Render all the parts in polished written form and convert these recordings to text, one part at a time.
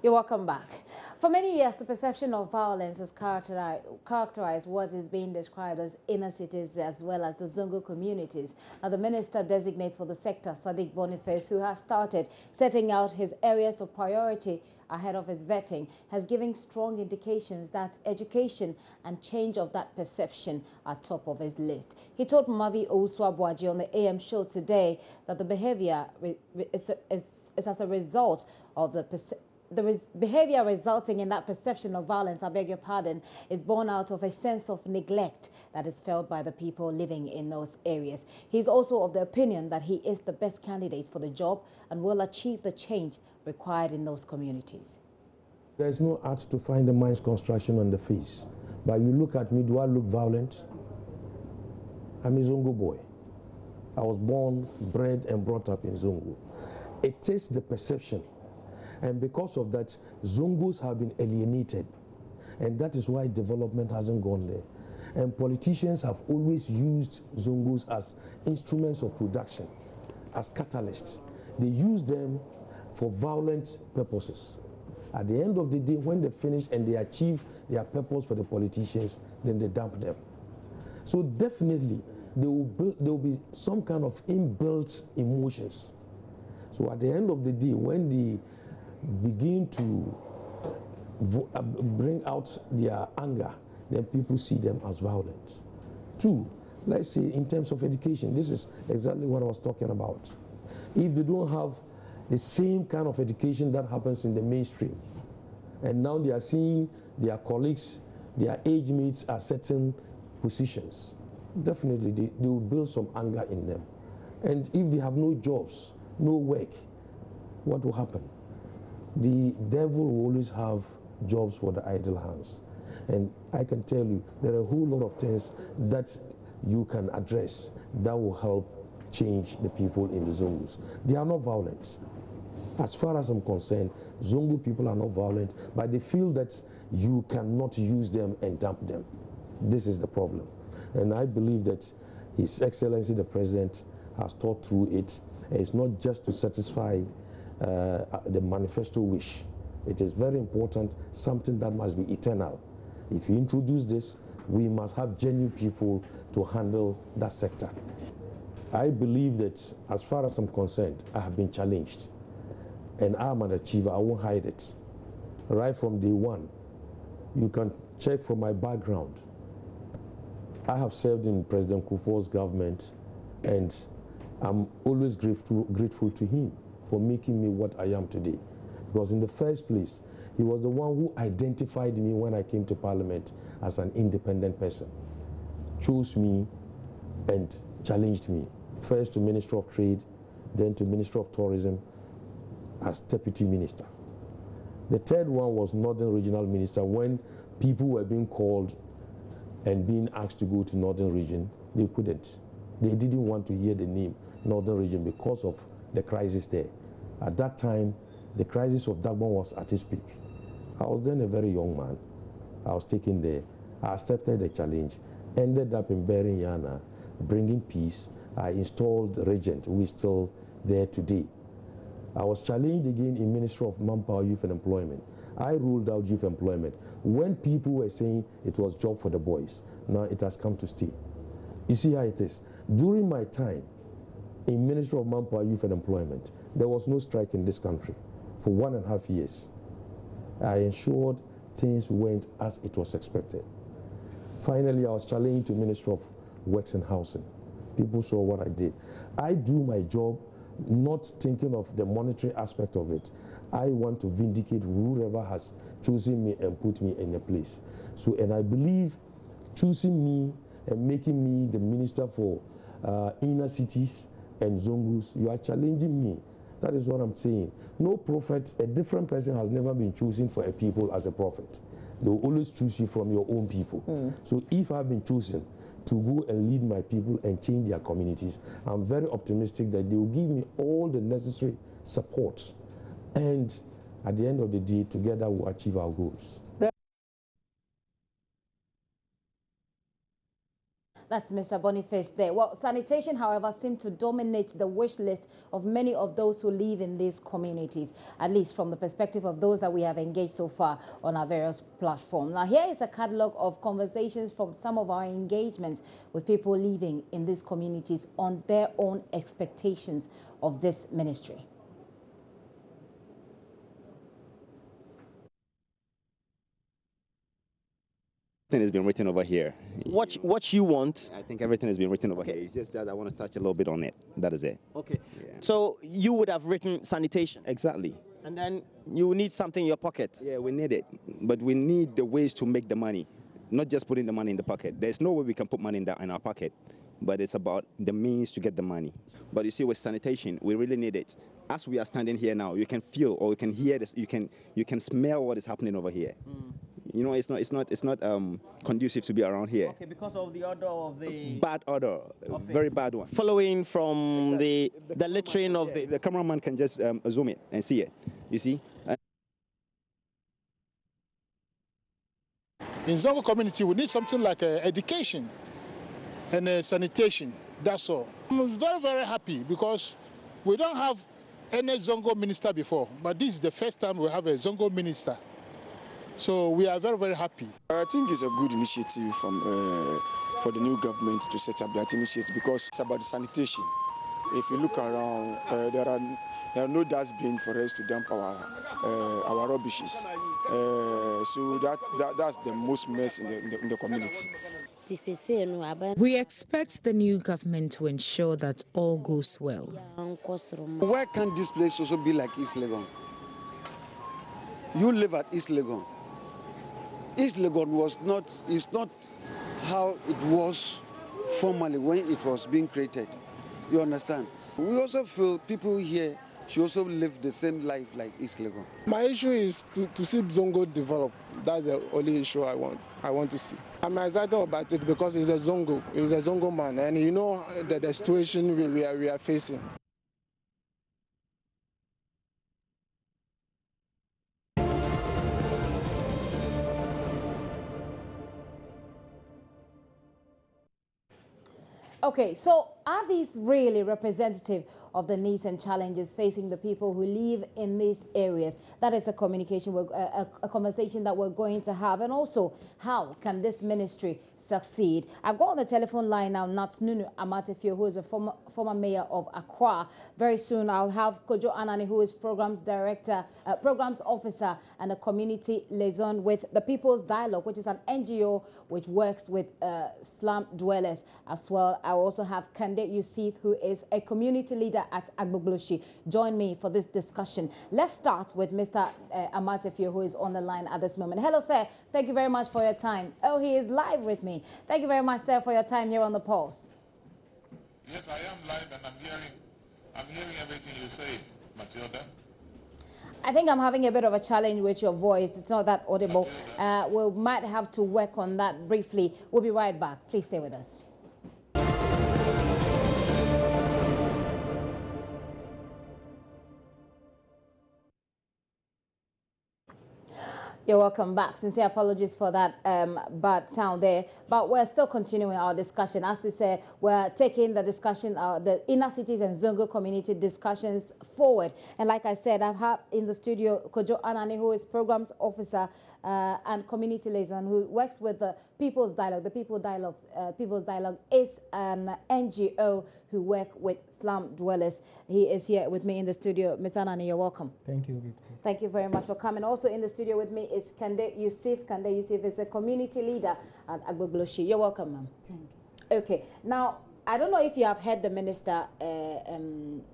You're welcome back. For many years, the perception of violence has characterized what is being described as inner cities as well as the Zongo communities. Now, the Minister-designate for the sector, Sadiq Boniface, who has started setting out his areas of priority ahead of his vetting, has given strong indications that education and change of that perception are top of his list. He told Mavi Owusu-Abuaji on the AM show today that the behavior is as a result of the behavior resulting in that perception of violence, I beg your pardon, is born out of a sense of neglect that is felt by the people living in those areas. He's also of the opinion that he is the best candidate for the job and will achieve the change required in those communities. There's no art to find the mind's construction on the face. But you look at me, do I look violent? I'm a Zongo boy. I was born, bred, and brought up in Zongo. It is the perception. And because of that, Zongos have been alienated. And that is why development hasn't gone there. And politicians have always used Zongos as instruments of production, as catalysts. They use them for violent purposes. At the end of the day, when they finish and they achieve their purpose for the politicians, then they dump them. So definitely, there will be some kind of inbuilt emotions. So at the end of the day, when they begin to bring out their anger, then people see them as violent. Two, let's say in terms of education, this is exactly what I was talking about. If they don't have the same kind of education that happens in the mainstream, and now they are seeing their colleagues, their age mates at certain positions, definitely they will build some anger in them. And if they have no jobs, no work, what will happen? The devil will always have jobs for the idle hands. And I can tell you, there are a whole lot of things that you can address that will help change the people in the Zongos. They are not violent. As far as I'm concerned, Zongo people are not violent, but they feel that you cannot use them and dump them. This is the problem. And I believe that His Excellency the President has thought through it. And it's not just to satisfy the manifesto wish. It is very important, something that must be eternal. If you introduce this, we must have genuine people to handle that sector. I believe that as far as I'm concerned, I have been challenged. And I'm an achiever, I won't hide it. Right from day one, you can check from my background. I have served in President Kufuor's government, and I'm always grateful to him for making me what I am today. Because in the first place, he was the one who identified me when I came to Parliament as an independent person, chose me and challenged me, first to Minister of Trade, then to Minister of Tourism as Deputy Minister. The third one was Northern Regional Minister. When people were being called and being asked to go to Northern Region, they couldn't. They didn't want to hear the name Northern Region because of the crisis there. At that time, the crisis of Dagbon was at its peak. I was then a very young man. I was taken there. I accepted the challenge, ended up in Berin Yana, bringing peace. I installed the regent, who is still there today. I was challenged again in Ministry of Manpower, Youth and Employment. I ruled out youth employment when people were saying it was job for the boys. Now it has come to stay. You see how it is. During my time in Ministry of Manpower, Youth and Employment, there was no strike in this country for 1.5 years. I ensured things went as it was expected. Finally, I was challenged to Ministry of Works and Housing. People saw what I did. I do my job not thinking of the monetary aspect of it. I want to vindicate whoever has chosen me and put me in a place. So, and I believe choosing me and making me the minister for inner cities and Zongos, you are challenging me. That is what I'm saying. No prophet, a different person has never been chosen for a people as a prophet. They will always choose you from your own people. So if I've been chosen to go and lead my people and change their communities, I'm very optimistic that they will give me all the necessary support. And at the end of the day, together we'll achieve our goals. That's Mr. Boniface there. Well, sanitation, however, seems to dominate the wish list of many of those who live in these communities, at least from the perspective of those that we have engaged so far on our various platforms. Now, here is a catalogue of conversations from some of our engagements with people living in these communities on their own expectations of this ministry. Everything has been written over here. What you want? I think everything has been written over here. It's just that I want to touch a little bit on it. That is it. Okay. Yeah. So you would have written sanitation. Exactly. And then you need something in your pocket. Yeah, we need it. But we need the ways to make the money, not just putting the money in the pocket. There's no way we can put money in our pocket, but it's about the means to get the money. But you see, with sanitation, we really need it. As we are standing here now, you can feel or you can hear this. You can smell what is happening over here. You know, it's not conducive to be around here. Okay, because of the odor of the bad odor, very bad one. Following from the littering of the cameraman can just zoom it and see it. You see. In Zongo community, we need something like education and sanitation. That's all. I'm very, very happy because we don't have any Zongo minister before, but this is the first time we have a Zongo minister. So we are very, very happy. I think it's a good initiative for the new government to set up that initiative because it's about sanitation. If you look around, there are no dustbin for us to dump our rubbishes. So that's the most mess in the community. We expect the new government to ensure that all goes well. Why can't this place also be like East Legon? You live at East Legon. East Legon is not how it was formerly when it was being created. You understand? We also feel people here should also live the same life like East Legon. My issue is to see Zongo develop. That's the only issue I want to see. I'm excited about it because he's a Zongo man, and you know the situation we are facing. Okay, so are these really representative of the needs and challenges facing the people who live in these areas? That is a conversation that we're going to have. And also, how can this ministry succeed? I've got on the telephone line now Nat Nunu Amatefio, who is a former mayor of Accra. Very soon I'll have Kojo Anani, who is programs officer and a community liaison with the People's Dialogue, which is an NGO which works with slum dwellers as well. I also have Kande Yusuf, who is a community leader at Agbogloshi. Join me for this discussion. Let's start with Mr. Amatefio, who is on the line at this moment. Hello, sir. Thank you very much for your time. Oh, he is live with me. Thank you very much, sir, for your time here on the Pulse. Yes, I am live and I'm hearing everything you say, Matilda. I think I'm having a bit of a challenge with your voice. It's not that audible. We might have to work on that briefly. We'll be right back. Please stay with us. You're welcome back. Sincere apologies for that bad sound there. But we're still continuing our discussion. As we said, we're taking the discussion, the inner cities and Zongo community discussions forward. And like I said, I've had in the studio Kojo Anani, who is programs officer and community liaison, who works with the People's Dialogue. The People's Dialogue is an NGO who work with slum dwellers. He is here with me in the studio. Ms. Anani, you're welcome. Thank you. Thank you very much for coming. Also in the studio with me is Kande Yusuf. Kande Yusuf is a community leader at Agbogloshi. You're welcome, ma'am. Thank you. Okay. Now, I don't know if you have heard the minister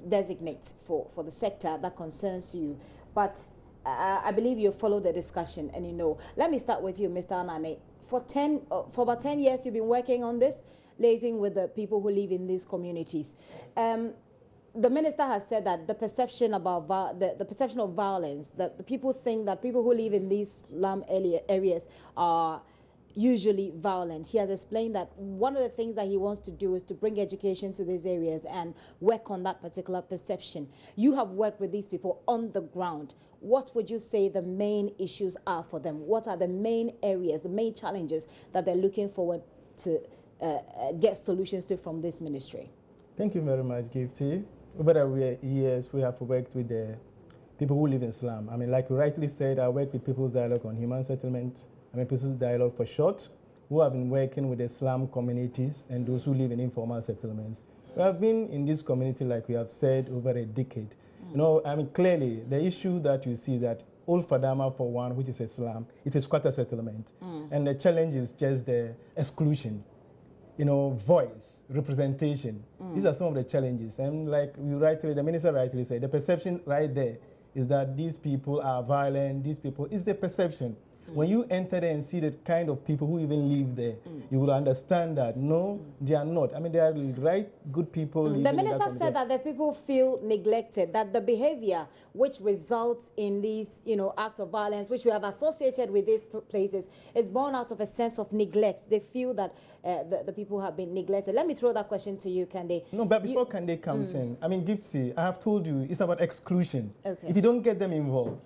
designate for the sector that concerns you, but I believe you follow the discussion and you know. Let me start with you, Mr. Anane. For about 10 years, you've been working on this, liaising with the people who live in these communities. The minister has said that the perception about the perception of violence, that the people think that people who live in these slum areas are usually violent. He has explained that one of the things that he wants to do is to bring education to these areas and work on that particular perception. You have worked with these people on the ground. What would you say the main issues are for them? What are the main areas, the main challenges that they're looking forward to get solutions to from this ministry? Thank you very much, Gifty. Over the years, we have worked with the people who live in slum. I mean, like you rightly said, I work with People's Dialogue on Human Settlement. I mean, People's Dialogue for short, who have been working with the slum communities and those who live in informal settlements. We have been in this community, like we have said, over a decade. You know, I mean, clearly, the issue that you see that Old Fadama, for one, which is a slum, it's a squatter settlement. And the challenge is just the exclusion, you know, voice, representation. These are some of the challenges. And like you rightly, the minister rightly said, the perception right there is that these people are violent, these people, it's the perception. When you enter there and see the kind of people who even live there, you will understand that, no, they are not. I mean, they are right, good people. The minister said that the people feel neglected, that the behavior which results in these, you know, acts of violence, which we have associated with these places, is born out of a sense of neglect. They feel that the people have been neglected. Let me throw that question to you, Kande. No, but before Kande comes in, I mean, Gipsy, I have told you, it's about exclusion. Okay. If you don't get them involved,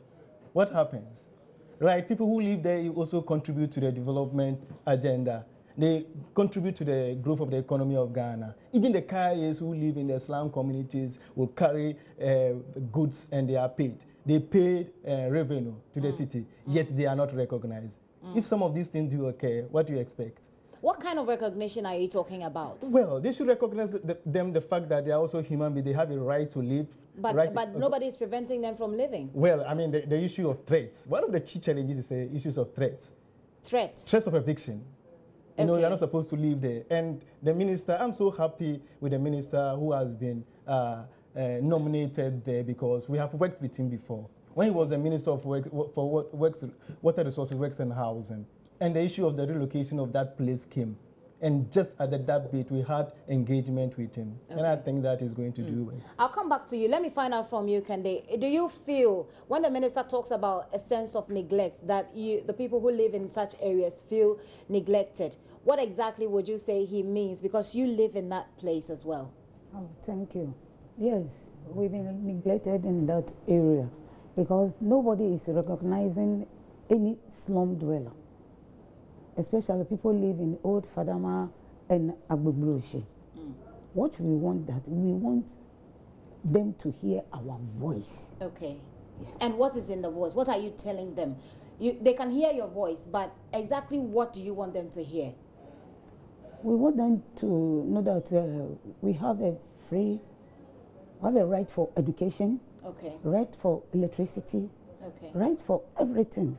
what happens? Right, people who live there, you also contribute to the development agenda. They contribute to the growth of the economy of Ghana. Even the carriers who live in the slum communities will carry goods and they are paid. They pay revenue to the city, yet they are not recognized. If some of these things do occur, what do you expect? What kind of recognition are you talking about? Well, they should recognize the fact that they are also human beings. They have a right to live. But nobody is preventing them from living. Well, I mean, the issue of threats. One of the key challenges is the issues of threats. Threats? Threats of eviction. You know, you're not supposed to live there. And the minister, I'm so happy with the minister who has been nominated there because we have worked with him before. When he was the Minister of Water Resources, Works and Housing, and the issue of the relocation of that place came. And just at that bit, we had engagement with him. Okay. And I think that is going to do well. I'll come back to you. Let me find out from you, Kande. Do you feel, when the minister talks about a sense of neglect, that the people who live in such areas feel neglected, what exactly would you say he means? Because you live in that place as well. Oh, thank you. Yes, we've been neglected in that area because nobody is recognizing any slum dweller. Especially people live in Old Fadama and Agbebroshi. What we want we want them to hear our voice. Okay. Yes. And what is in the voice? What are you telling them? They can hear your voice, but exactly what do you want them to hear? We want them to know that we have a right for education. Okay. Right for electricity. Okay. Right for everything.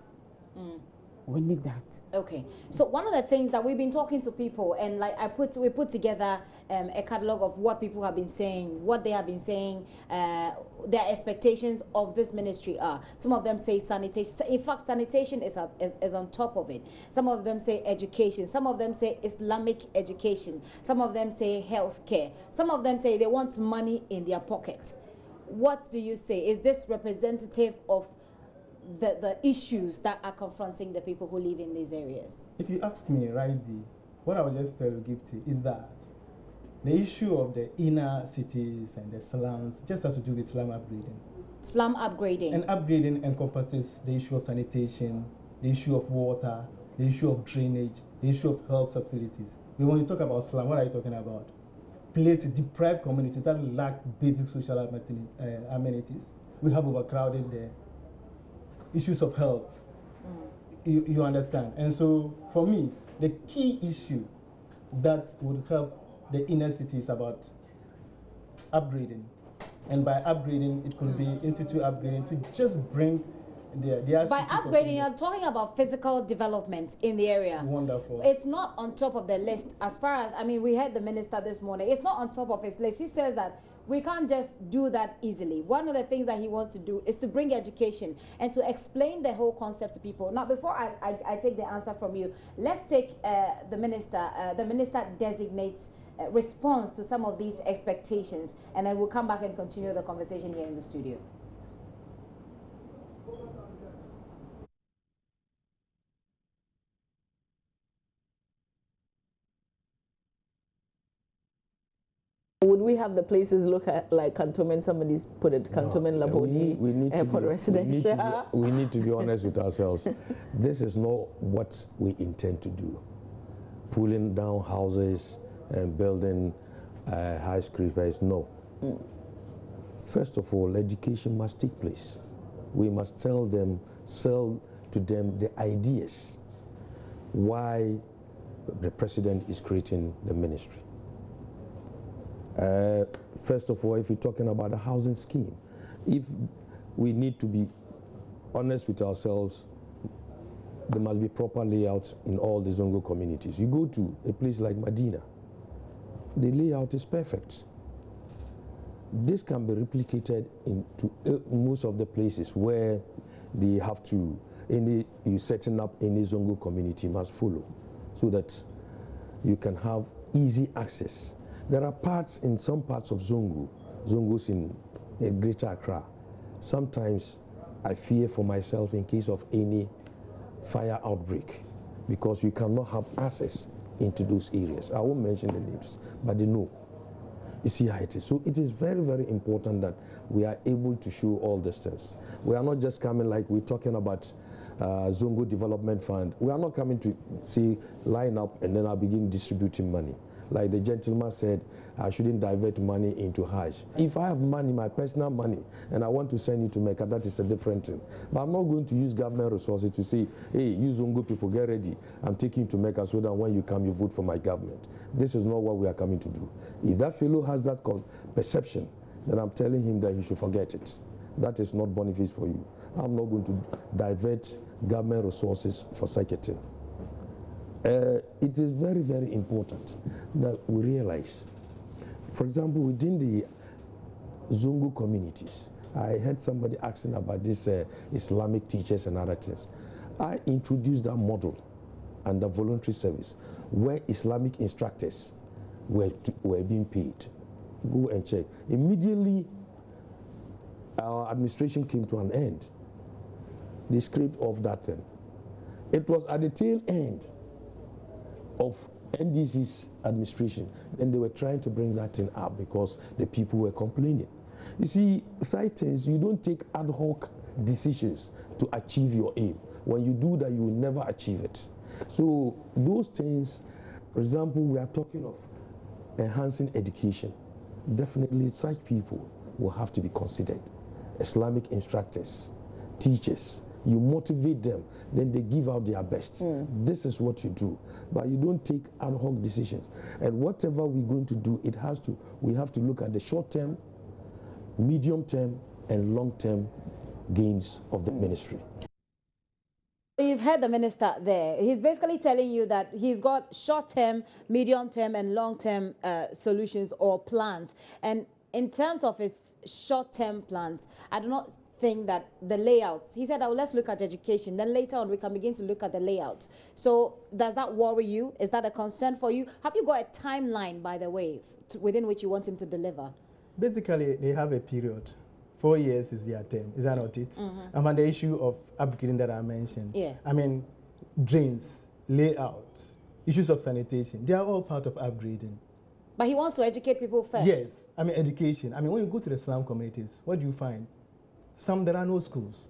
We need that. Okay. So one of the things that we've been talking to people, and like we put together a catalog of what people have been saying, what they have been saying, their expectations of this ministry are. Some of them say sanitation. In fact, sanitation is on top of it. Some of them say education. Some of them say Islamic education. Some of them say healthcare. Some of them say they want money in their pocket. What do you say? Is this representative of the issues that are confronting the people who live in these areas? If you ask me rightly, what I would just tell you, Gifty, is that the issue of the inner cities and the slums just has to do with slum upgrading. Slum upgrading. And upgrading encompasses the issue of sanitation, the issue of water, the issue of drainage, the issue of health facilities. When you talk about slum, what are you talking about? Places, deprived communities that lack basic social amenities. We have overcrowded there. Issues of health, you understand. And so for me, the key issue that would help the inner city is about upgrading. And by upgrading, it could be institute upgrading to just bring their by upgrading, you're talking about physical development in the area. Wonderful. It's not on top of the list as far as, I mean, we heard the minister this morning. It's not on top of his list. He says that we can't just do that easily. One of the things that he wants to do is to bring education and to explain the whole concept to people. Now, before I take the answer from you, let's take the minister-designate's response to some of these expectations, and then we'll come back and continue the conversation here in the studio. Would we have the places look at like cantonment? Somebody's put it cantonment, Laboni, airport residential. We need to be honest with ourselves. This is not what we intend to do. pulling down houses and building high skyscrapers. No. First of all, education must take place. We must sell to them the ideas why the president is creating the ministry. First of all, if you're talking about a housing scheme, if we need to be honest with ourselves, there must be proper layouts in all the Zongo communities. You go to a place like Medina, the layout is perfect. This can be replicated into most of the places where they have to, you setting up any Zongo community must follow, so that you can have easy access. There are parts in some parts of Zongos in Greater Accra. Sometimes I fear for myself in case of any fire outbreak, because you cannot have access into those areas. I won't mention the names, but they know. You see how it is. So it is very, very important that we are able to show all these things. We are not just coming like we're talking about Zongo Development Fund. We are not coming to say line up and then I'll begin distributing money. Like the gentleman said, I shouldn't divert money into Hajj. If I have money, my personal money, and I want to send you to Mecca, that is a different thing. But I'm not going to use government resources to say, hey, you Zongo people, get ready. I'm taking you to Mecca so that when you come, you vote for my government. This is not what we are coming to do. If that fellow has that perception, then I'm telling him that he should forget it. That is not benefit for you. I'm not going to divert government resources for such a thing. It is very, very important that we realize, for example, within the Zongo communities, I heard somebody asking about this Islamic teachers and other things. I introduced that model under voluntary service where Islamic instructors were being paid. Go and check. Immediately, our administration came to an end. They scraped off that thing. It was at the tail end of NDC's administration, and they were trying to bring that thing up because the people were complaining. You see, side things, you don't take ad hoc decisions to achieve your aim. When you do that, you will never achieve it. So those things, for example, we are talking of enhancing education. Definitely such people will have to be considered. Islamic instructors, teachers, you motivate them, then they give out their best. This is what you do. But you don't take ad hoc decisions. And whatever we're going to do, we have to look at the short term, medium term, and long term gains of the ministry. You've heard the minister there. He's basically telling you that he's got short-term, medium-term, and long-term solutions or plans. And in terms of his short-term plans, I do not think that the layouts, he said, oh, let's look at education. Then later on, we can begin to look at the layout. So does that worry you? Is that a concern for you? Have you got a timeline, by the way, within which you want him to deliver? Basically, they have a period. 4 years is their term. Is that not it? And on the issue of upgrading that I mentioned, I mean, drains, layout, issues of sanitation, they are all part of upgrading. But he wants to educate people first. Yes, I mean, education. I mean, when you go to the slum communities, what do you find? There are no schools.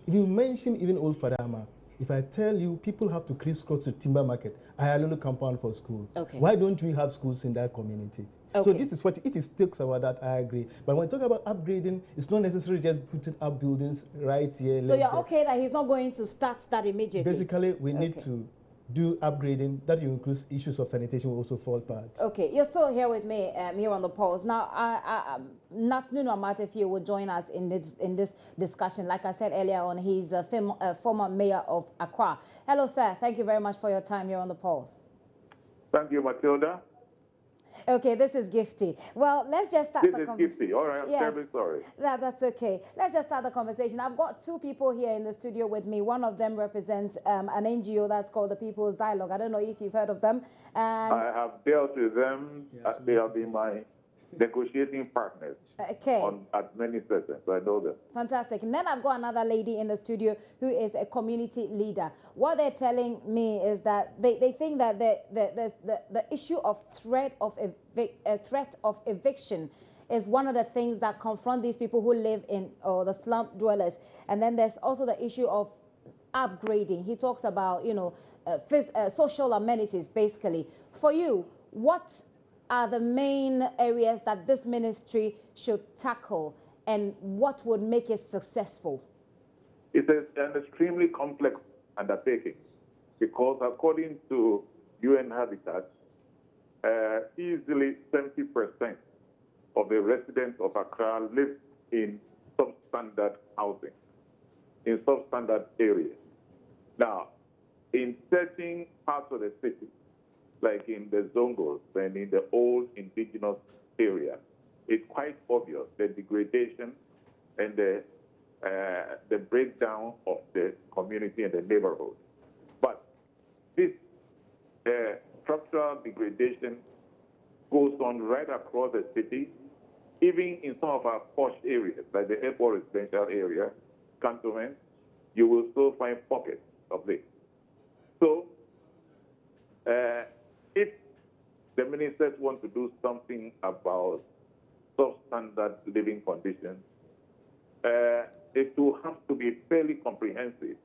If you mention even Old Fadama, if I tell you people have to crisscross to Timber Market, Ayalulu compound for school. Why don't we have schools in that community? So this is what, if it sticks about that, I agree. But when we talk about upgrading, it's not necessarily just putting up buildings right here. So you're okay that he's not going to start that immediately? Basically, we need to do upgrading. That includes issues of sanitation will also fall part. Okay, you're still here with me here on the pulse. Now, Natnuno Amatefiu will join us in this discussion. Like I said earlier on, he's a former mayor of Accra. Hello, sir. Thank you very much for your time here on the pulse. Thank you, Matilda. Okay, this is Gifty. Well, let's just start the conversation. This is Gifty. All right, I'm terribly sorry. That's okay. Let's just start the conversation. I've got two people here in the studio with me. One of them represents an NGO that's called the People's Dialogue. I don't know if you've heard of them. I have dealt with them. Yes, they have been my negotiating partners at many sessions. So I know them. Fantastic. And then I've got another lady in the studio who is a community leader. What they're telling me is that they think that the issue of threat of eviction is one of the things that confront these people who live in the slum dwellers. And then there's also the issue of upgrading. He talks about, social amenities, basically. For you, what are the main areas that this ministry should tackle, and what would make it successful? It's an extremely complex undertaking because according to UN Habitat, easily 70% of the residents of Accra live in substandard housing, in substandard areas. Now, in certain parts of the city, like in the Zongos and in the old indigenous area, it's quite obvious the degradation and the breakdown of the community and the neighborhood. But this structural degradation goes on right across the city, even in some of our posh areas, like the airport residential area, cantonments, you will still find pockets of this. So, if the ministers want to do something about substandard living conditions, it will have to be fairly comprehensive.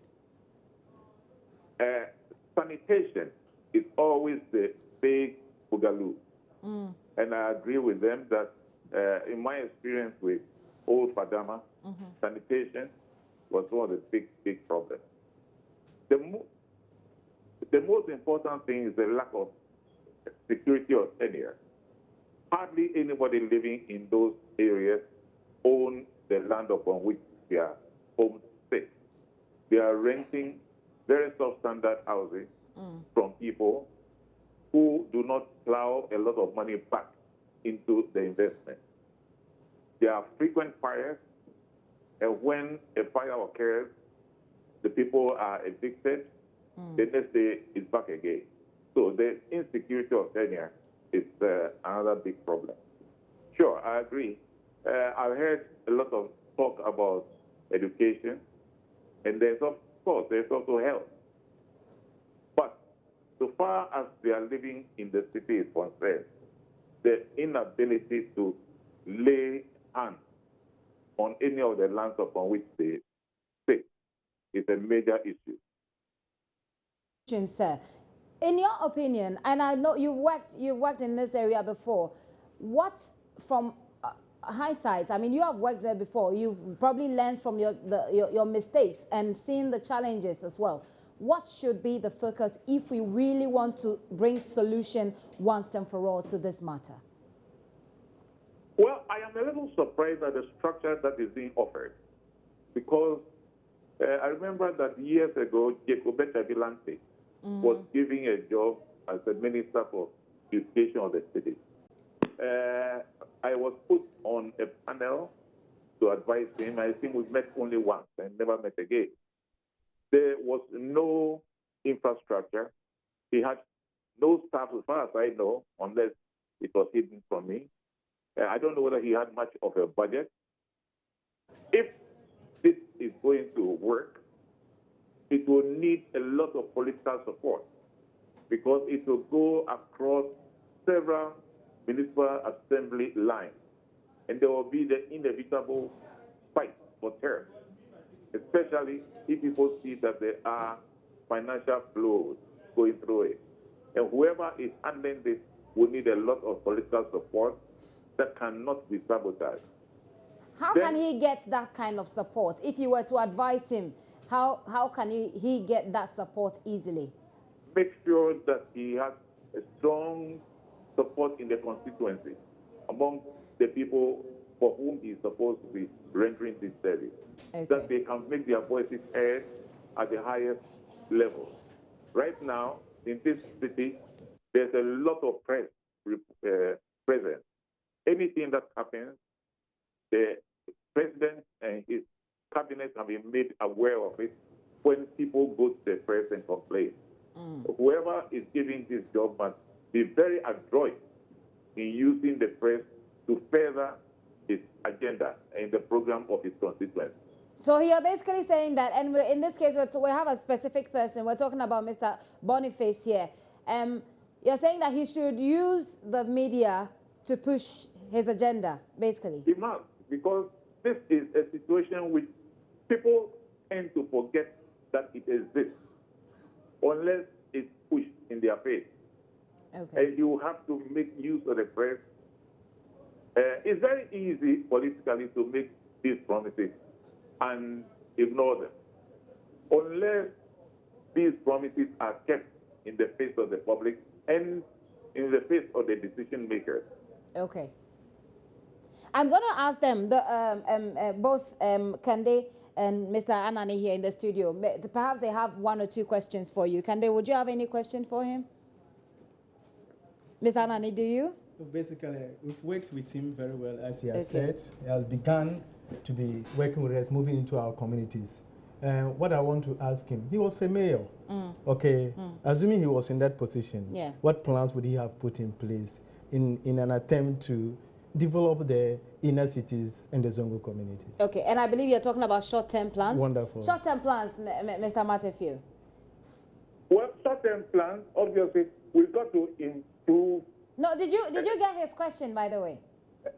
Sanitation is always the big boogaloo. And I agree with them that in my experience with old Fadama, sanitation was one of the big problems. The most important thing is the lack of security or tenure. Hardly anybody living in those areas own the land upon which their homes sit. They are renting very substandard houses from people who do not plow a lot of money back into the investment. There are frequent fires, and when a fire occurs, the people are evicted. The next day it's back again. So the insecurity of tenure is another big problem. Sure, I agree. I've heard a lot of talk about education, and there's also health. But so far as they are living in the city is concerned, the inability to lay hands on any of the lands upon which they sit is a major issue. Sir, in your opinion, and I know you've worked in this area before, what from hindsight, I mean, you have worked there before, you've probably learned from your mistakes and seen the challenges as well. What should be the focus if we really want to bring solution once and for all to this matter? Well, I am a little surprised at the structure that is being offered, because I remember that years ago, Jacobeta Vilante was giving a job as the Minister for Education of the city. I was put on a panel to advise him. I think we met only once and never met again. There was no infrastructure. He had no staff, as far as I know, unless it was hidden from me. I don't know whether he had much of a budget. If this is going to work, it will need a lot of political support, because it will go across several municipal assembly lines, and there will be the inevitable fight for term, especially if people see that there are financial flows going through it. And whoever is handling this will need a lot of political support that cannot be sabotaged. How can he get that kind of support? If you were to advise him, how can he get that support easily? Make sure that he has a strong support in the constituency among the people for whom he is supposed to be rendering this service. Okay. That they can make their voices heard at the highest level. Right now, in this city, there's a lot of press present. Anything that happens, the president and his cabinet can be made aware of it when people go to the press and complain. Whoever is giving this job must be very adroit in using the press to further his agenda and the program of his constituents. So you're basically saying that, and in this case, we have a specific person. We're talking about Mr. Boniface here. You're saying that he should use the media to push his agenda, basically. He must, because this is a situation which people tend to forget that it exists, unless pushed in their face. Okay. And you have to make use of the press. It's very easy politically to make these promises and ignore them. Unless these promises are kept in the face of the public and in the face of the decision makers. Okay. I'm going to ask them, both Kande and Mr. Anani here in the studio. Perhaps they have one or two questions for you. Kande, would you have any question for him? Mr. Anani, do you? Basically, we've worked with him very well, as he has said. He has begun to be working with us, moving into our communities. What I want to ask him, he was a mayor. Okay, assuming he was in that position, what plans would he have put in place in an attempt to develop the inner cities and the Zongo communities? Okay, and I believe you're talking about short-term plans. Wonderful. Short-term plans, Mr. Matthew. Well, short-term plans, obviously, we've got to improve. No, did you get his question, by the way?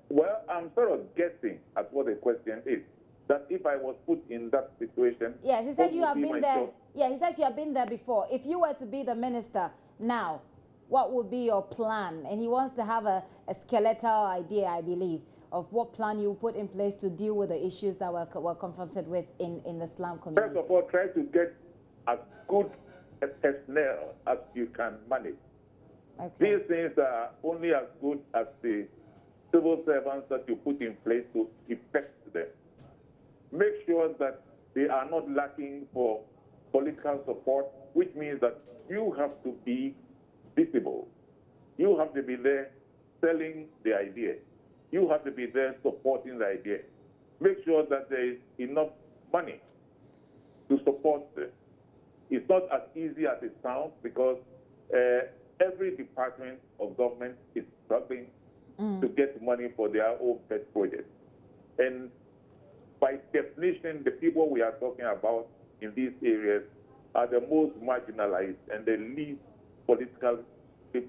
Well, I'm sort of guessing at what the question is. That if I was put in that situation, yes, he said you have been there. Yeah, he said you have been there before. If you were to be the minister now, what would be your plan? And he wants to have a skeletal idea, I believe, of what plan you put in place to deal with the issues that we're confronted with in the slum community. First of all, try to get as good a personnel as you can manage. Okay. These things are only as good as the civil servants that you put in place to effect them. Make sure that they are not lacking for political support, which means that you have to be visible. You have to be there selling the idea. You have to be there supporting the idea. Make sure that there is enough money to support this. It's not as easy as it sounds because every department of government is struggling to get money for their own pet projects. And by definition, the people we are talking about in these areas are the most marginalized and the least politically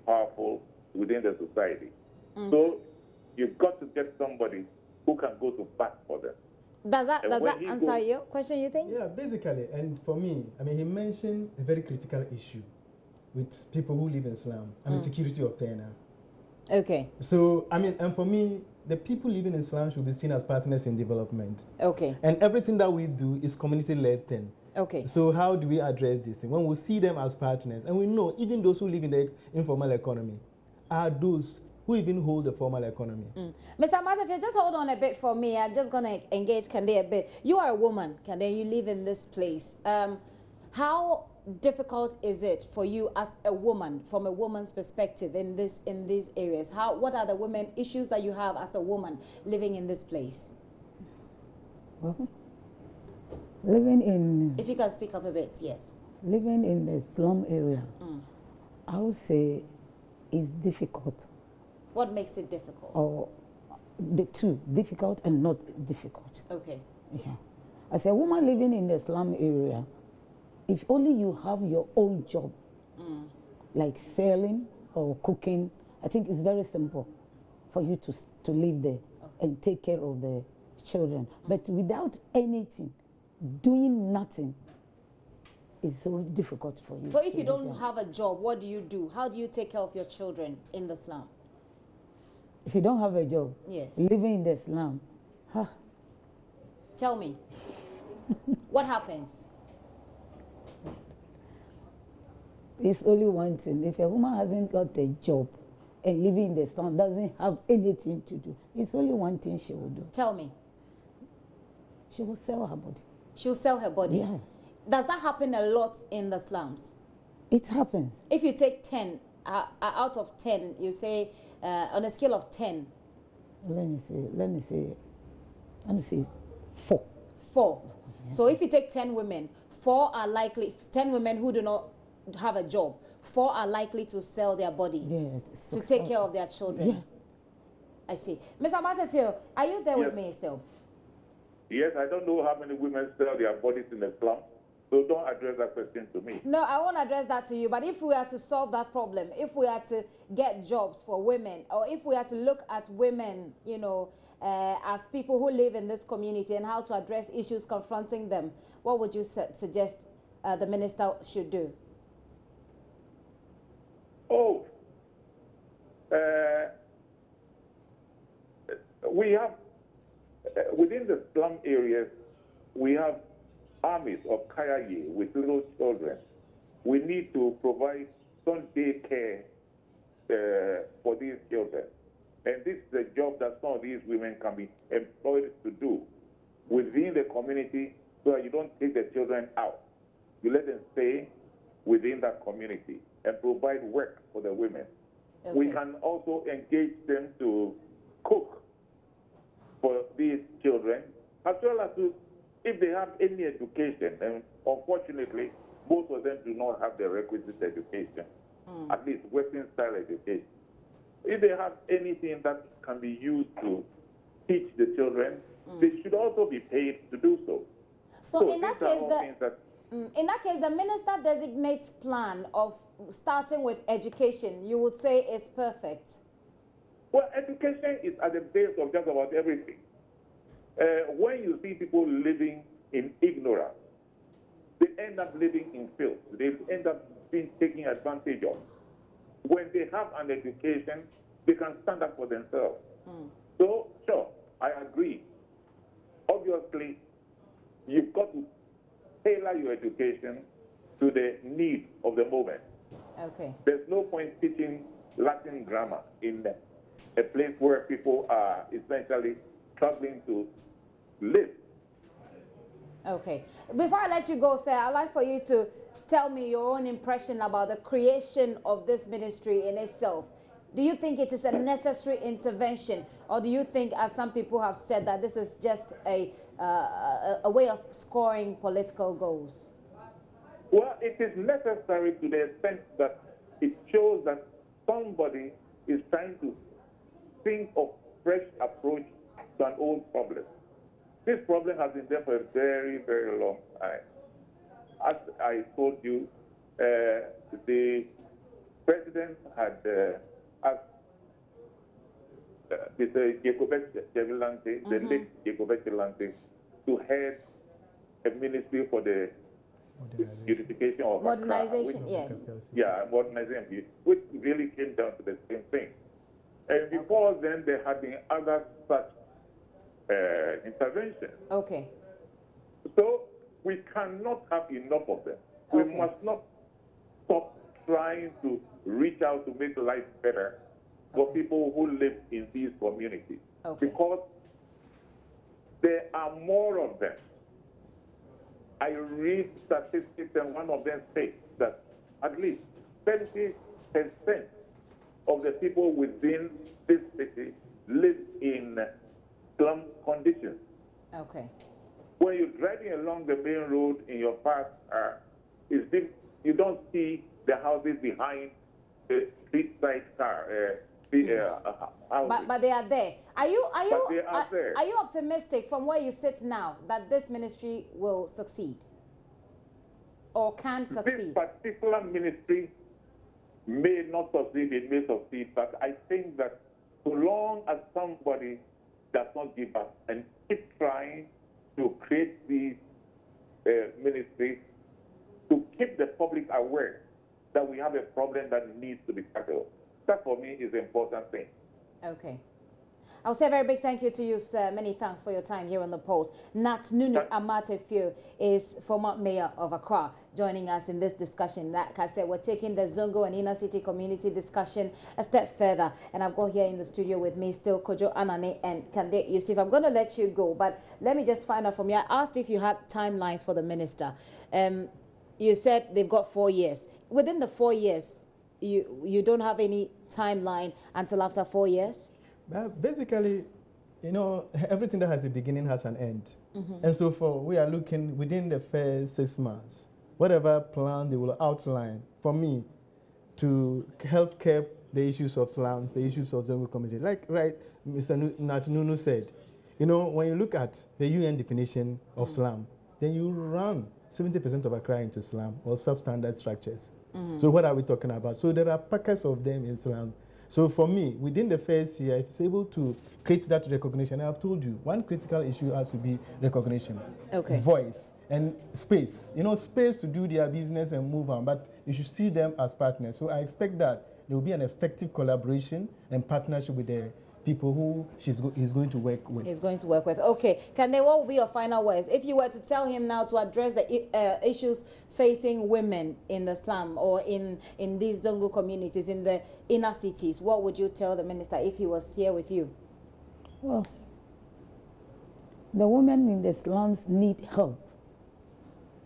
powerful within the society. So you've got to get somebody who can go to bat for them. Does that answer your question, you think? Yeah, basically. And for me, I mean, he mentioned a very critical issue with people who live in slum. I mean, security of tenure. Okay. So, I mean, and for me, the people living in slums should be seen as partners in development. Okay. And everything that we do is community-led thing. Okay. So how do we address this thing? When we see them as partners, and we know even those who live in the informal economy are those who even hold the formal economy. Mr. Matthew, just hold on a bit for me. I'm just going to engage Kande a bit. You are a woman, Kande. You live in this place. How difficult is it for you as a woman, from a woman's perspective in these areas? What are the women issues that you have as a woman living in this place? Well, living in... If you can speak up a bit, yes. Living in the slum area, I would say is difficult. What makes it difficult? Or the two, difficult and not difficult. Okay. Yeah. As a woman living in the slum area, if only you have your own job, like selling or cooking, I think it's very simple for you to live there and take care of the children. But without anything, doing nothing, is so difficult for you. So if you don't have a job, what do you do? How do you take care of your children in the slum? If you don't have a job, yes, living in the slum, tell me, what happens? It's only one thing. If a woman hasn't got a job and living in the slum doesn't have anything to do, it's only one thing she will do. Tell me. She will sell her body. She'll sell her body? Yeah. Does that happen a lot in the slums? It happens. If you take 10, out of 10, you say, on a scale of 10. Let me see, 4. 4. Yeah. So if you take 10 women, 4 are likely, 10 women who do not have a job, 4 are likely to sell their body to take care of their children. Yeah. I see. Mr. Matthew, are you there with me still? Yes, I don't know how many women sell their bodies in the slum, so don't address that question to me. No, I won't address that to you, but if we are to solve that problem, if we are to get jobs for women, or if we are to look at women, you know, as people who live in this community and how to address issues confronting them, what would you suggest the minister should do? Oh, we have, within the slum areas, we have armies of kayaye with little children. We need to provide some daycare for these children. And this is a job that some of these women can be employed to do within the community, so that you don't take the children out. You let them stay within that community and provide work for the women. Okay. We can also engage them to cook for these children, as well as to, if they have any education, and unfortunately, most of them do not have the requisite education, at least Western style education. If they have anything that can be used to teach the children, they should also be paid to do so. So in that case, the minister-designate's plan of starting with education, you would say is perfect? Well, education is at the base of just about everything. When you see people living in ignorance, they end up living in filth. They end up being taken advantage of. When they have an education, they can stand up for themselves. So, sure, I agree. Obviously, you've got to tailor your education to the needs of the moment. Okay. There's no point teaching Latin grammar in a place where people are essentially struggling to live. Okay. Before I let you go, sir, I'd like for you to tell me your own impression about the creation of this ministry in itself. Do you think it is a necessary intervention, or do you think, as some people have said, that this is just a way of scoring political goals? Well, it is necessary to the extent that it shows that somebody is trying to think of fresh approach to an old problem. This problem has been there for a very, very long time. As I told you, the president had asked Mr. Jacobet Chevilante, the late Jacobet Chevilante, to head a ministry for the unification of modernization, yes. Yeah, modernization, which really came down to the same thing. And before then, there had been other such interventions. Okay. So we cannot have enough of them. We must not stop trying to reach out to make life better for people who live in these communities. Because there are more of them. I read statistics, and one of them states that at least 70% of the people within this city live in slum conditions. Okay. When you're driving along the main road in your fast car, you don't see the houses behind the street side car. But they are there. Are you there. Are you optimistic from where you sit now that this ministry will succeed or can succeed? This particular ministry may not succeed, it may succeed, but I think that so long as somebody does not give up and keep trying to create these ministries, to keep the public aware that we have a problem that needs to be tackled. That for me is the important thing. Okay. I'll say a very big thank you to you, sir. Many thanks for your time here on The Pulse. Nat Nunu Amatefio is former mayor of Accra, joining us in this discussion. Like I said, we're taking the Zongo and inner city community discussion a step further. And I've got here in the studio with me still Kojo Anane and Kande Yusuf. I'm going to let you go, but let me just find out from you. I asked if you had timelines for the minister. You said they've got 4 years. Within the 4 years, you don't have any timeline until after 4 years? Basically, you know, everything that has a beginning has an end. And so we are looking within the first 6 months, whatever plan they will outline for me to help curb the issues of slums, the issues of Zongo community. Like Mr. Nat Nunu said, you know, when you look at the UN definition of slum, then you run 70% of Accra into slum or substandard structures. So what are we talking about? So there are packets of them in slum. So for me, within the first year, if it's able to create that recognition, I've told you, one critical issue has to be recognition, voice, and space. You know, space to do their business and move on, but you should see them as partners. So I expect that there will be an effective collaboration and partnership with the people who he's going to work with. He's going to work with. Okay. Kande, what will be your final words? If you were to tell him now to address the issues facing women in the slum or in these Zongo communities, in the inner cities, what would you tell the minister if he was here with you? Well, the women in the slums need help.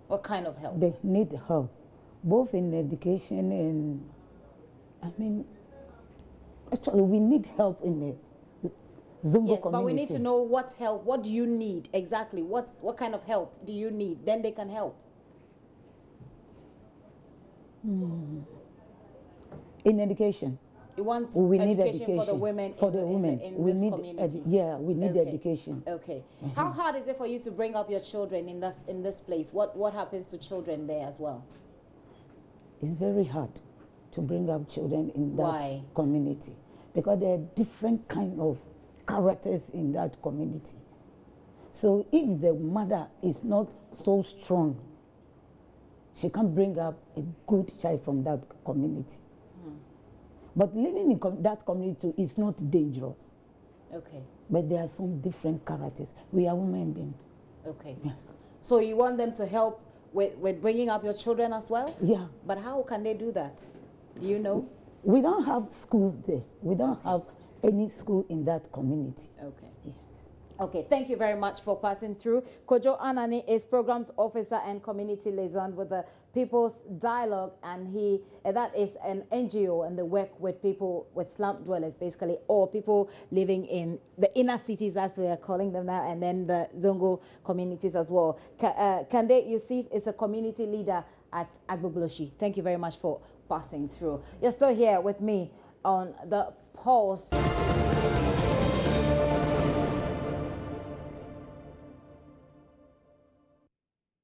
What kind of help? They need help, both in education and, I mean, actually we need help in the Zongo community. But we need to know what help, what do you need exactly? What kind of help do you need? Then they can help. In education. You want we education, need education for the women in this community? Yeah, we need education. Okay. How hard is it for you to bring up your children in this place? What happens to children there as well? It's very hard to bring up children in that community because there are different kind of characters in that community. So if the mother is not so strong, she can bring up a good child from that community. But living in that community is not dangerous. Okay. But there are some different characters. We are women beings. Okay. Yeah. So you want them to help with bringing up your children as well? Yeah. But how can they do that? Do you know? We don't have schools there. We don't have any school in that community. Okay. Yes. Okay, thank you very much for passing through. Kojo Anani is Programs Officer and Community Liaison with the People's Dialogue, and that is an NGO, and they work with people, with slum dwellers basically, or people living in the inner cities as we are calling them now, and then the Zongo communities as well. Kande Yusuf is a community leader at Agbobloshi. Thank you very much for passing through. You're still here with me on the Pulse.